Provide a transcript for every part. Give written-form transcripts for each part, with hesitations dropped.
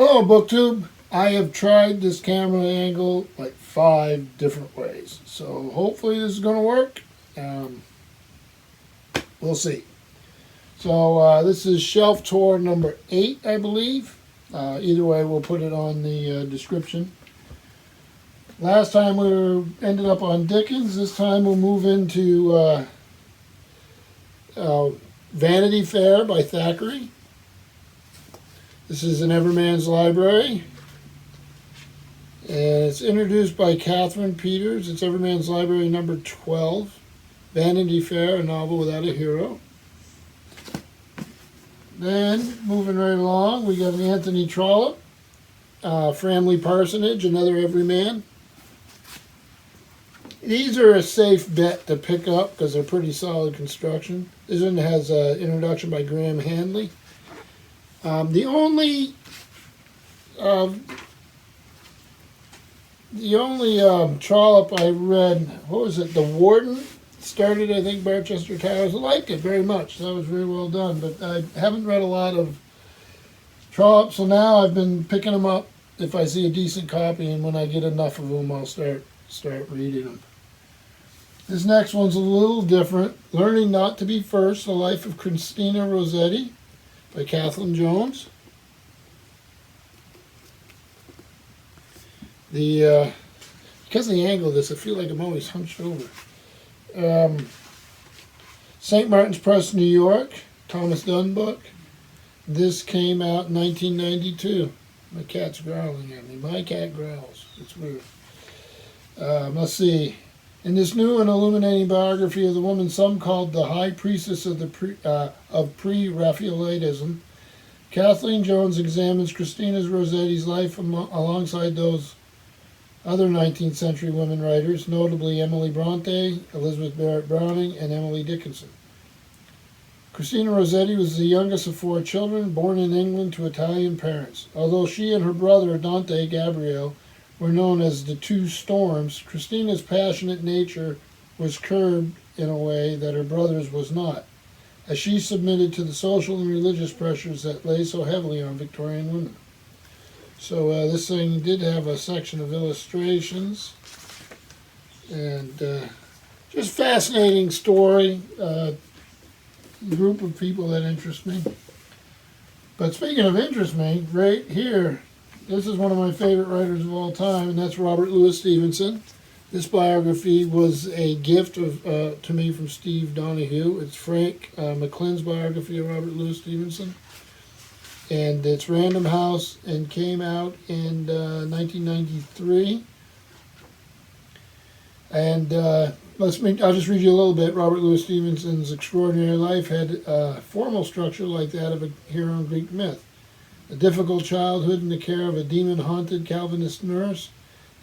Hello, BookTube. I have tried this camera angle like 5 different ways, so hopefully this is going to work. We'll see. So this is shelf tour number 8, I believe. Either way, we'll put it on the description. Last time we ended up on Dickens. This time we'll move into Vanity Fair by Thackeray. This is in Everyman's Library. And it's introduced by Catherine Peters. It's Everyman's Library number 12. Vanity Fair, a novel without a hero. Then, moving right along, we got an Anthony Trollope. Framley Parsonage, another Everyman. These are a safe bet to pick up because they're pretty solid construction. This one has an introduction by Graham Hanley. The only Trollope I read, what was it, The Warden, started, I think, Barchester Towers. I liked it very much. That was very well done, but I haven't read a lot of Trollope, so now I've been picking them up if I see a decent copy, and when I get enough of them, I'll start reading them. This next one's a little different. Learning Not to Be First, The Life of Christina Rossetti by Kathleen Jones. Because of the angle of this, I feel like I'm always hunched over. St. Martin's Press, New York, Thomas Dunn book. This came out in 1992. My cat's growling at me. My cat growls. It's weird. Let's see. In this new and illuminating biography of the woman some called the high priestess of pre-Raphaelitism, Kathleen Jones examines Christina Rossetti's life alongside those other 19th century women writers, notably Emily Bronte, Elizabeth Barrett Browning, and Emily Dickinson. Christina Rossetti was the youngest of 4 children, born in England to Italian parents. Although she and her brother, Dante Gabriel, were known as the Two Storms, Christina's passionate nature was curbed in a way that her brother's was not, as she submitted to the social and religious pressures that lay so heavily on Victorian women. So this thing did have a section of illustrations, and just fascinating story, group of people that interest me. But speaking of interest me, right here, this is one of my favorite writers of all time, and that's Robert Louis Stevenson. This biography was a gift to me from Steve Donahue. It's Frank McClinn's biography of Robert Louis Stevenson. And it's Random House and came out in 1993. And I'll just read you a little bit. Robert Louis Stevenson's extraordinary life had a formal structure like that of a hero in Greek myth. A difficult childhood in the care of a demon-haunted Calvinist nurse,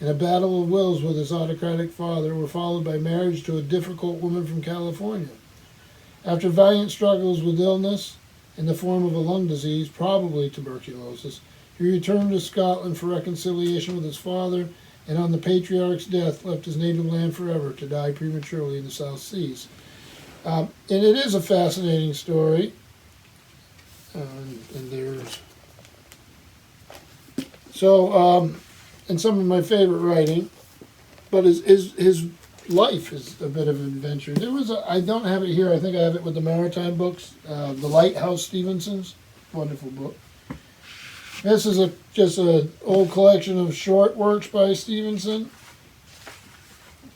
and a battle of wills with his autocratic father were followed by marriage to a difficult woman from California. After valiant struggles with illness in the form of a lung disease, probably tuberculosis, he returned to Scotland for reconciliation with his father, and on the patriarch's death left his native land forever to die prematurely in the South Seas. And it is a fascinating story. And there's... So, and some of my favorite writing, but his life is a bit of an adventure. There was I don't have it here, I think I have it with the Maritime books, The Lighthouse Stevenson's, wonderful book. This is just an old collection of short works by Stevenson.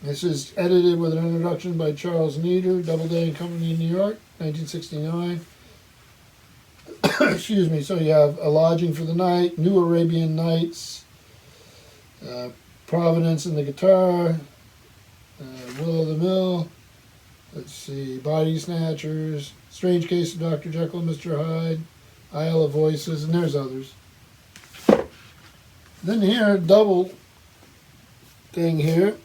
This is edited with an introduction by Charles Needer, Doubleday and Company in New York, 1969. Excuse me. So you have A Lodging for the Night, New Arabian Nights, Providence and the Guitar, Will o' the Mill, let's see, Body Snatchers, Strange Case of Dr. Jekyll and Mr. Hyde, Isle of Voices, and there's others. Then here, double thing here.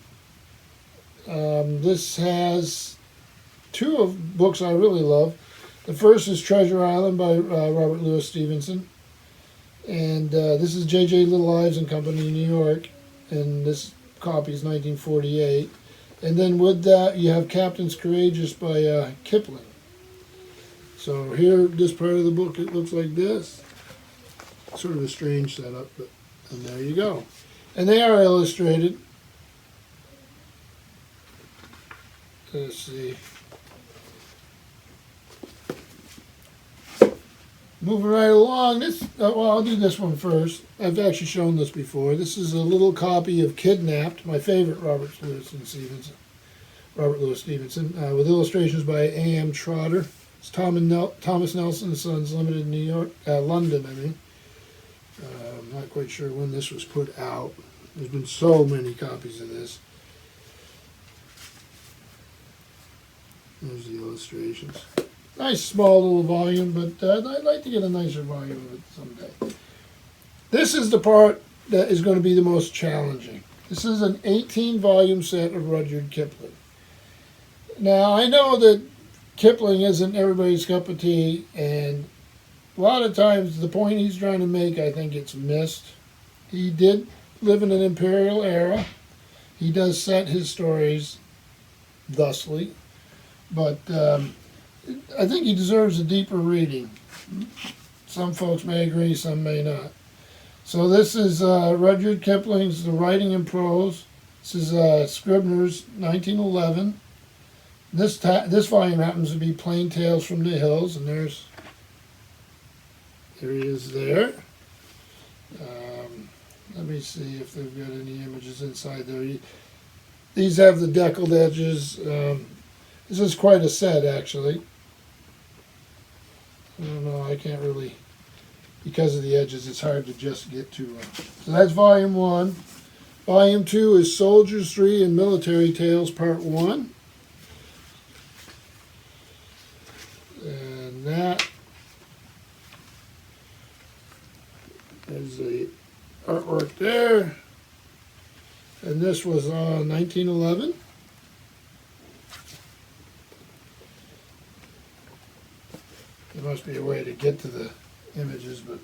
This has 2 of books I really love. The first is Treasure Island by Robert Louis Stevenson. And this is J.J. Little Ives and Company, New York. And this copy is 1948. And then with that, you have Captains Courageous by Kipling. So here, this part of the book, it looks like this. Sort of a strange setup, but and there you go. And they are illustrated. Let's see. Moving right along, well, I'll do this one first. I've actually shown this before. This is a little copy of Kidnapped, my favorite Robert Louis Stevenson, with illustrations by A.M. Trotter. It's Thomas Nelson and Sons Limited in New York, London, I mean. I'm not quite sure when this was put out. There's been so many copies of this. There's the illustrations. Nice small little volume, but I'd like to get a nicer volume of it someday. This is the part that is going to be the most challenging. This is an 18-volume set of Rudyard Kipling. Now, I know that Kipling isn't everybody's cup of tea, and a lot of times the point he's trying to make, I think, gets missed. He did live in an imperial era. He does set his stories thusly, but I think he deserves a deeper reading. Some folks may agree, some may not. So this is Rudyard Kipling's The Writing in Prose. This is Scribner's 1911. This volume happens to be Plain Tales from the Hills, and there he is there. Let me see if they've got any images inside there. These have the deckled edges. This is quite a set, actually. I don't know, I can't really, because of the edges, it's hard to just get to. So that's Volume 1. Volume 2 is Soldiers 3 and Military Tales, Part 1. And that is the artwork there. And this was 1911. There must be a way to get to the images, but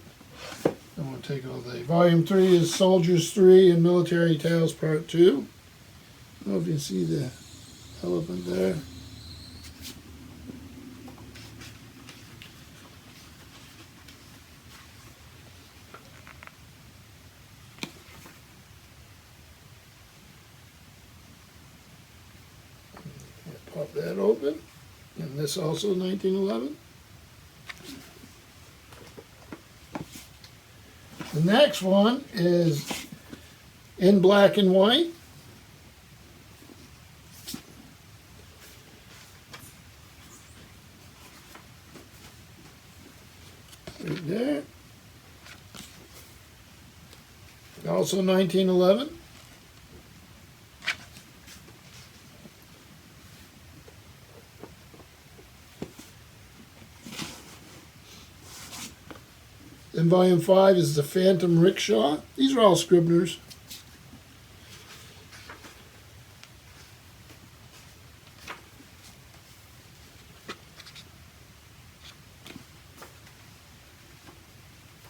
I won't take all day. Volume 3 is Soldiers 3 and Military Tales Part 2. I don't know if you can see the elephant there. Pop that open. And this also 1911. The next one is in black and white. Right there. Also 1911. Then Volume 5 is The Phantom Rickshaw. These are all Scribners.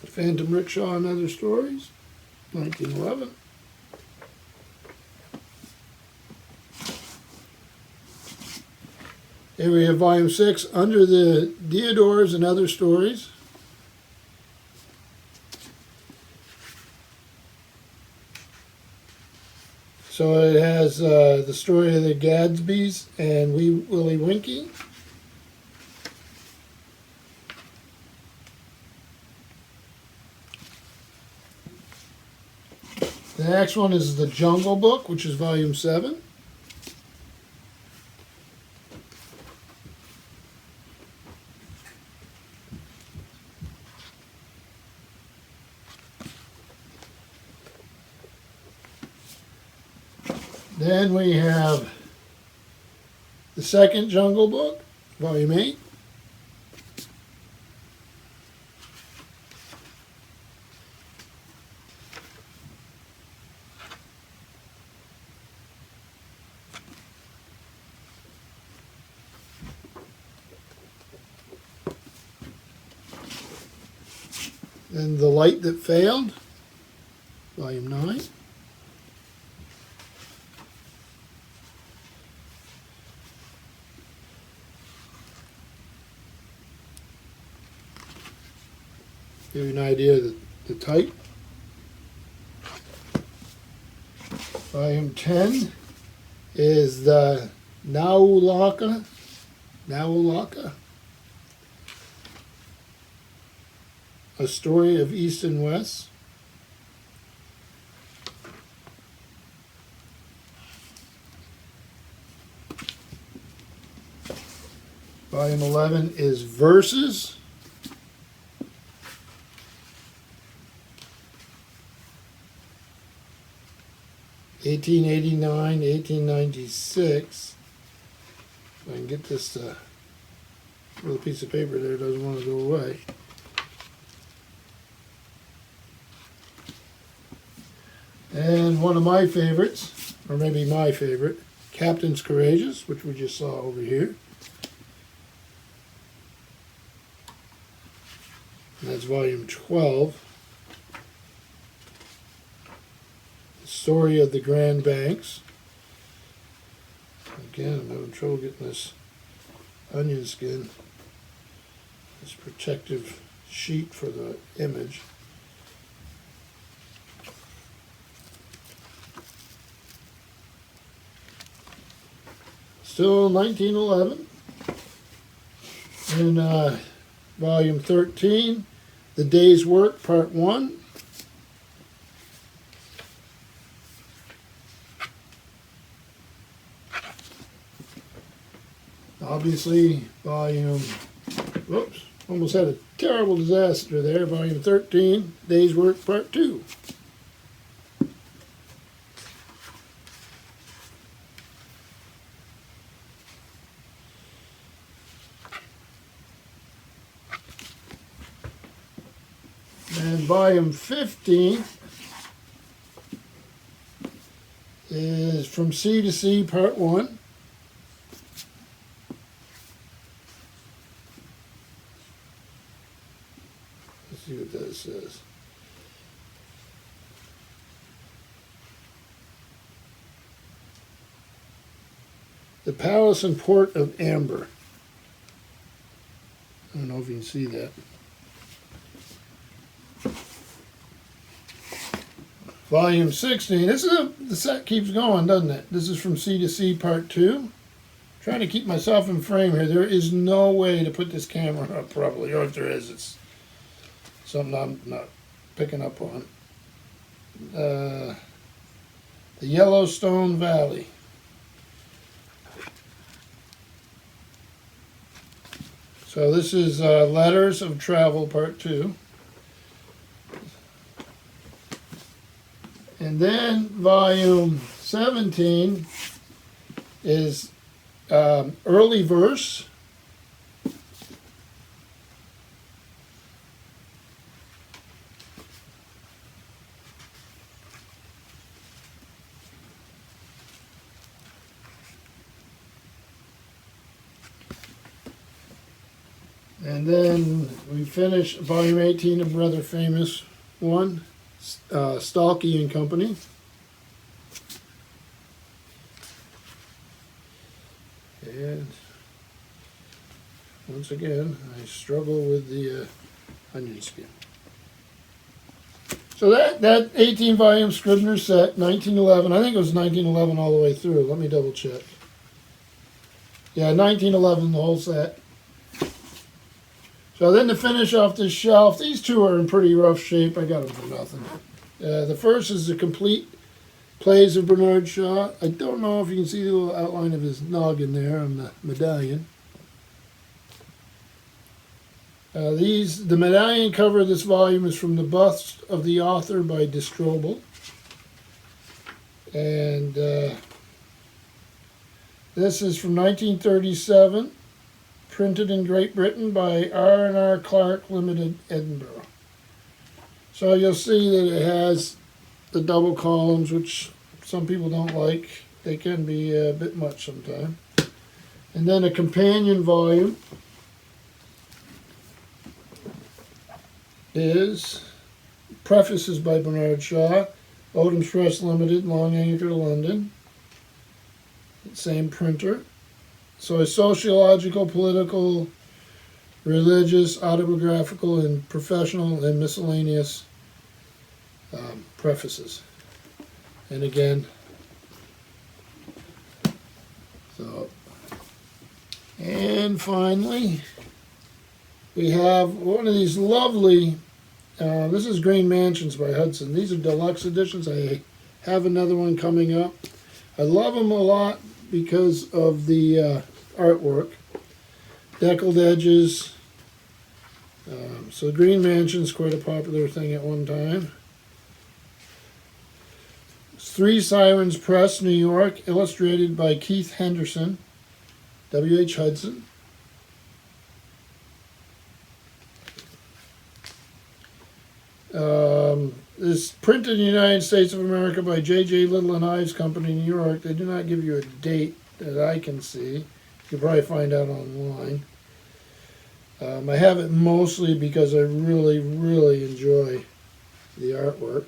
The Phantom Rickshaw and Other Stories, 1911. Here we have Volume 6, Under the Deodars and Other Stories. So it has the story of the Gadsbys and Wee Willie Winkie. The next one is The Jungle Book, which is Volume 7. Then we have the second Jungle Book, Volume 8. Then The Light That Failed, Volume 9. Give you an idea of the type. Volume 10 is the Naulaka, A Story of East and West. Volume 11 is Verses. (1889, 1896). If I can get this little piece of paper there, doesn't want to go away. And one of my favorites, or maybe my favorite, Captains Courageous, which we just saw over here. And that's volume 12. The Story of the Grand Banks. Again, I'm having trouble getting this onion skin, this protective sheet for the image. Still 1911. And volume 13, The Day's Work, Part 1. Obviously, volume, whoops, almost had a terrible disaster there. Volume 13, Day's Work, Part 2. And volume 15 is From Sea to Sea, Part 1. Let's see what that says. The Palace and Port of Amber. I don't know if you can see that. Volume 16. The set keeps going, doesn't it? This is From Sea to Sea, Part 2. Trying to keep myself in frame here. There is no way to put this camera up properly, or if there is, it's something I'm not picking up on. The Yellowstone Valley. So this is Letters of Travel, Part 2. And then volume 17 is Early Verse. And then we finish volume 18, a rather famous one. Stalky and Company. And once again, I struggle with the onion skin. So that 18 volume Scribner set, 1911. I think it was 1911 all the way through. Let me double check. Yeah, 1911, the whole set. So then to finish off this shelf, these two are in pretty rough shape. I got them for nothing. The first is the complete plays of Bernard Shaw. I don't know if you can see the little outline of his noggin there on the medallion. The medallion cover of this volume is from the bust of the author by de Strobel. And this is from 1937. Printed in Great Britain by R&R Clark Limited, Edinburgh. So you'll see that it has the double columns, which some people don't like. They can be a bit much sometimes. And then a companion volume is prefaces by Bernard Shaw, Odom's Press Limited, Long Acre, London. Same printer. So a sociological, political, religious, autobiographical, and professional and miscellaneous prefaces. And again, so, and finally, we have one of these lovely, this is Green Mansions by Hudson. These are deluxe editions. I have another one coming up. I love them a lot because of the artwork. Deckled edges. So Green Mansion's quite a popular thing at one time. Three Sirens Press, New York, illustrated by Keith Henderson, W.H. Hudson. This printed in the United States of America by J.J. Little and Ives Company, New York. They do not give you a date that I can see. You can probably find out online. I have it mostly because I really, really enjoy the artwork.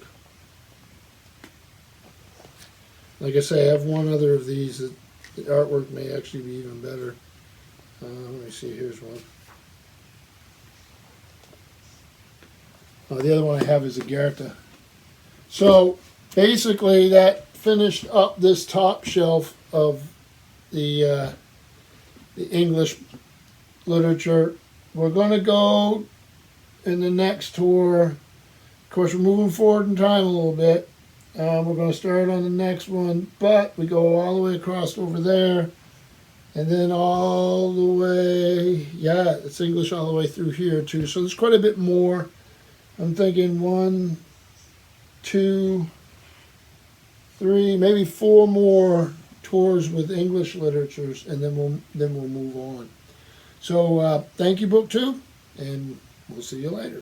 Like I say, I have one other of these that the artwork may actually be even better. Let me see, here's one. The other one I have is a Goethe. So basically that finished up this top shelf of the English literature. We're going to go in the next tour. Of course, we're moving forward in time a little bit. We're going to start on the next one, but we go all the way across over there, and then all the way, yeah, it's English all the way through here too. So there's quite a bit more. I'm thinking 1, 2, 3, maybe 4 more tours with English literatures, and then we'll move on. So thank you, Book 2, and we'll see you later.